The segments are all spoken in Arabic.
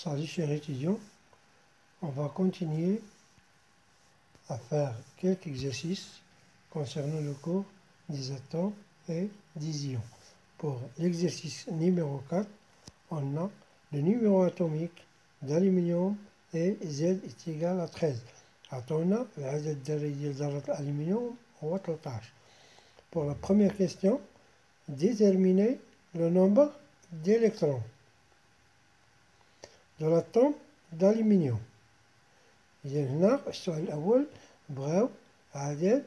Salut chers étudiants, on va continuer à faire quelques exercices concernant le cours des atomes et des ions. Pour l'exercice numéro 4, on a le numéro atomique d'aluminium et Z est égal à 13. عطونا العدد الذري ديال ذرة الألمنيوم هو 13. Pour la première question, déterminer le nombre d'électrons de l'atome d'aluminium. إذا هنا السؤال الأول بغاو عدد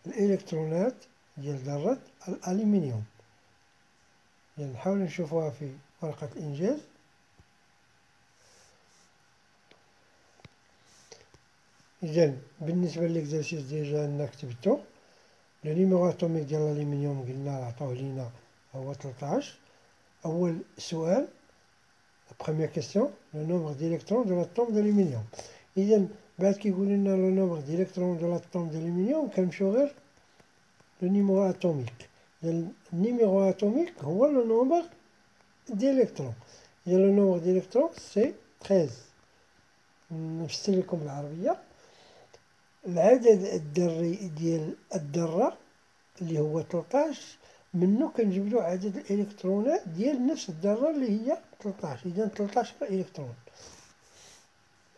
الإلكترونات ديال ذرة الألمنيوم. إذا نحاول نشوفوها في ورقة الإنجاز. إذا بالنسبة للإكزرسيس ديجا أنا كتبتو لو نيميرو أتوميك ديال الألمنيوم قلنا عطاوه لينا هو 13. أول سؤال première question, le nombre d'électrons de l'atome d'aluminium. إذا بعد كيقول لنا لو نومبر d'électrons de l'atome d'aluminium كنمشيو غير لو نيميرو أتوميك. النيميرو أتوميك هو لو نومبر d'électrons. إذا لو نومبر d'électrons سي 13. نفسر لكم بالعربية. العدد الذري ديال الذرة اللي هو 13 منه كنجبدو عدد الإلكترونات ديال نفس الذرة اللي هي 13. إذا 13 إلكترون.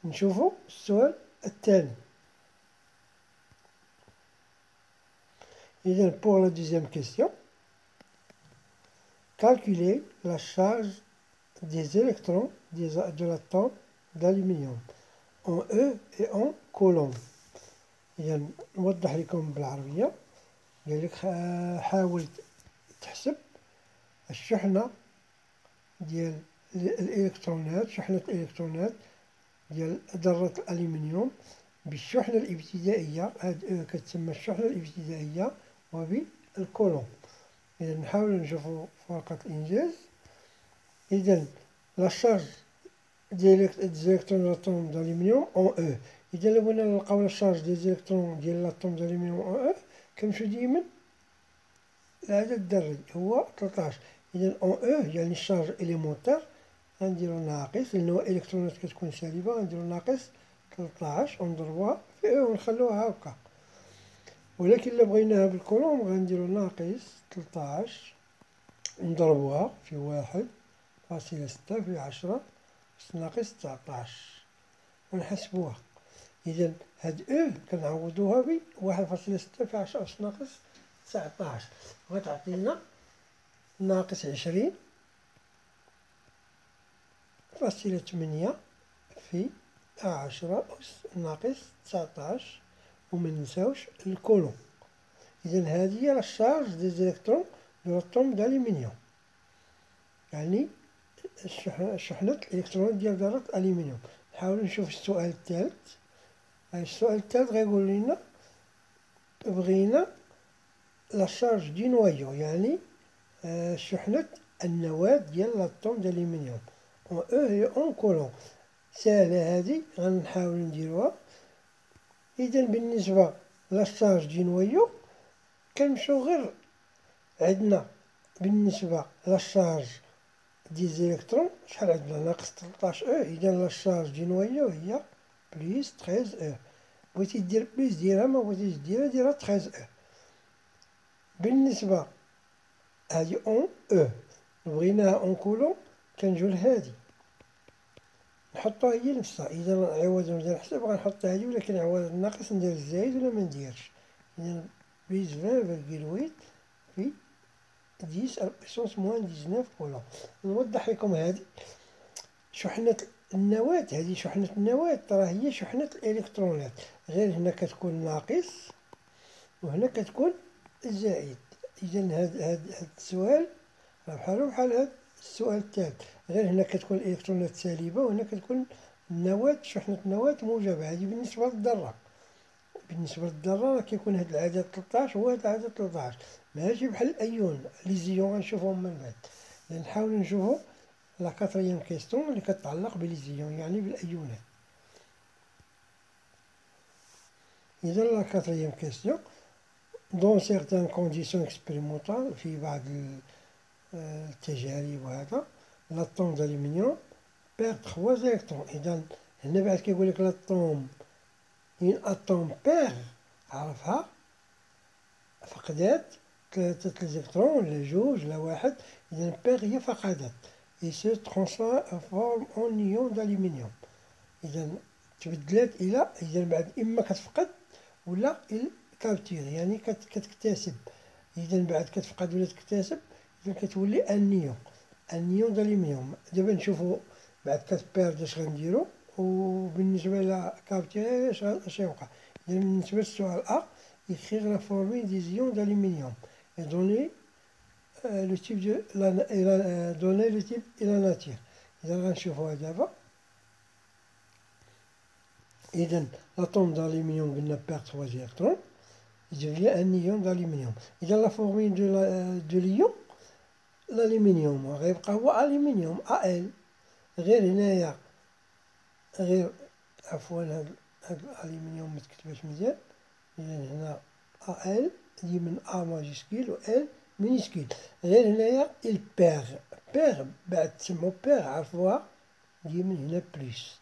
نشوفو السؤال الثاني. إذا pour la deuxième question, calculer la charge des électrons de l'atome d'aluminium en E et en coulomb. إذا نوضح لكم بالعربية. قال لك حاول تحسب الشحنة ديال الإلكترونات، شحنة الإلكترونات ديال ذرة الألمنيوم بالشحنة الابتدائية. هاد كتسمى الشحنة الابتدائية وبالكولوم. إذا نحاول نشوفو في ورقة الإنجاز. إذا لا شارج ديال الإلكترون لاتوم d'aluminium en E. إذا لو بغينا نلقاو لا شارج ديال الإلكترون ديال لاتوم d'aluminium en E كنمشيو ديما العدد الذري هو 13. إذا en E يعني الشارج إليمونتير غنديرو ناقص، لأن هو الإلكترونات كتكون سالبة، غنديرو ناقص 13 ونضربوها في E ونخلوها هاكا. ولكن إلا بغيناها بالكولوم غنديرو ناقص 13 نضربوها في 1.6 في 10 ناقص 19 ونحسبوها. إذا هاد E كنعوضوها ب 1.6 في 10 ناقص 19 غتعطينا ناقص 20.8 في 10 أس ناقص 19 ومننساوش الكولوم. إذا هذه هي الشارج دي زيليكترون دو لاتوم d'aluminium، يعني شحنة الإلكترونات ديال ذرة الألمنيوم. نحاول نشوف السؤال الثالث. السؤال الثالث غيقول لنا بغينا لا شارج دي نوايو، يعني شحنة النواة ديال لاتوم d'aluminium en E et en coulomb. ساهلة هادي غنحاول نديروها. إذا بالنسبة لا شارج دي نوايو كنمشيو غير عندنا بالنسبة لا شارج دي زيليكترون شحال عندنا ناقص 13 E. إذا لا شارج دي نوايو هي بليس 13 E. بغيتي دير بليس ديرها، ما بغيتيش ديرها 13 E. بالنسبة هادي اون او بغيناها اون كولوم كنجيو لهادي نحطوها هي نفسها. اذا عوض ما نبدا نحسب غنحط هادي، ولكن عوض الناقص ندير الزايد ولا ما نديرش. اذا بليس 20.8 في 10 بويسونس موان 19 كولوم. نوضح لكم هادي شحنة النواة. هادي شحنة النواة راه هي شحنة الإلكترونات، غير هنا كتكون ناقص وهنا كتكون زائد. إذا هاد السؤال راه بحال هاد السؤال الثالث، غير هنا كتكون الإلكترونات سالبة وهنا كتكون النواة شحنة النواة موجبة. هادي بالنسبة للذرة. بالنسبة للذرة راه كيكون هاد العدد 13 هو هاد العدد 13، ماشي بحال الأيون. لي زيون غنشوفوهم من بعد. نحاول نشوفو لا كاتريام كيستيون اللي كتعلق بلي زيون يعني بالأيونات. إذا لا كاتريام كيستيون dans certaines conditions expérimentales في بعض التجارب وهذا l'atome d'aluminium perd 3 électrons. إذا هنا بعد كيقول لك l'atome une atome perd عرفها فقدات 3 الإلكترون ولا 2 ولا 1. إذا perd هي فقدت. et se transforme en ion d'aluminium. إذا تبدلات إلى إذا بعد إما كتفقد ولا كابتير يعني كتكتسب. إذا بعد كتفقد ولا تكتسب إذا كتولي انيون d'aluminium. دابا نشوفو بعد كتبيرد اش غنديرو وبالنسبة لكابتير اش يوقع. إذا بالنسبة للسؤال أ écrire la formule des ions d'aluminium et donner le type de donner le type et la nature. إذا غنشوفوها دابا. إذا l'atome d'aluminium قلنا perd 3 électrons, il devient un ion d'aluminium. إذا la formule de l'ion l'aluminium غيبقى هو aluminium Al. غير هنايا غير عفوا هاد الالومنيوم متكتباش مزيان. إذا هنا Al دي من A ماجيسكيل و L مينيسكيل. غير هنايا il perd بعد تسمو perd عرفوها دي من هنا بليس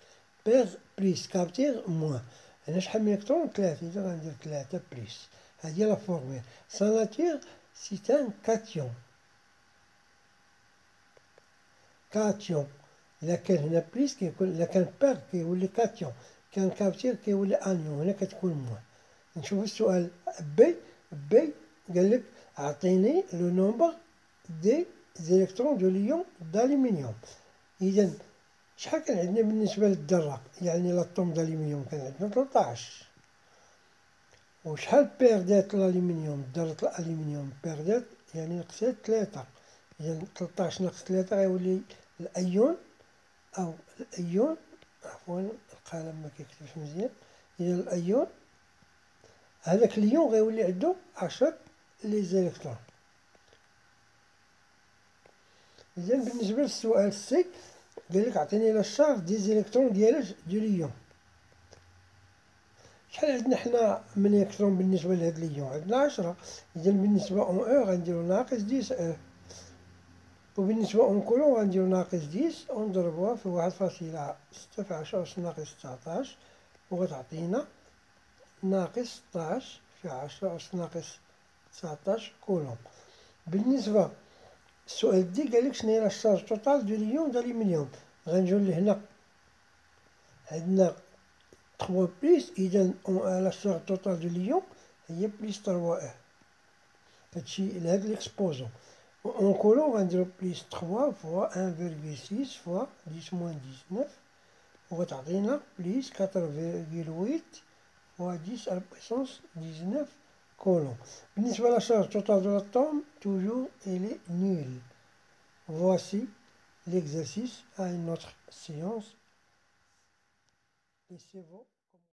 perd بليس كابتير موان. هنا شحال من إلكترون 3. إذا غندير 3 بليس. هادي لا فورميل. sa nature c'est un cation. كاتيون. إذا كان هنا بليس كيكون إذا كان بير كيولي كاتيون. كان كابتير كيولي انيون. هنا كتكون موان. نشوف السؤال بي قالك أعطيني لو نومبر دي زيليكترون دو ليون d'aluminium. إذا شحال كان عندنا بالنسبة للذرة يعني لاطوم d'aluminium كان عندنا 13. وشحال بيردات الألومنيوم ذرة الألومنيوم بيردات يعني نقصات 3. إذا 13 ناقص 3 غيولي الأيون أو الأيون عفوا القلم ما كيكتبش مزيان. إذا الأيون هذاك اليون غيولي عندو 10 لي زيليكترون. إذا بالنسبة للسؤال سي قالك عطيني لا شارج دي زيليكترون ديال ليون. شحال عندنا حنا من إلكترون بالنسبة لهاد ليون؟ عندنا 10. إذا بالنسبة أون أو غنديرو ناقص 10 أو. وبالنسبة أون كولون غنديرو ناقص 10 ونضربوها في 1.6 في 10 أس ناقص 19 وغتعطينا ناقص 16 في 10 أس ناقص 19 كولوم. بالنسبة السؤال دي قالك شناهي لا شارج توتال دو ليون d'aluminium. غنجيو لهنا عندنا 3 بليس. إذا لا شارج توتال دو ليون هي بليس 3 أو. هادشي لهاد ليكسبوزون. اون كولون غنديرو بليس 3 فوا 1,6 فوا 10 موان 19 وغتعطينا بليس 4,8 فوا 10 على بويسونس 19 كولون. بالنسبة لا شارج توتال دو l'atome toujours elle est nulle. Voici l'exercice à une autre séance. Et c'est bon.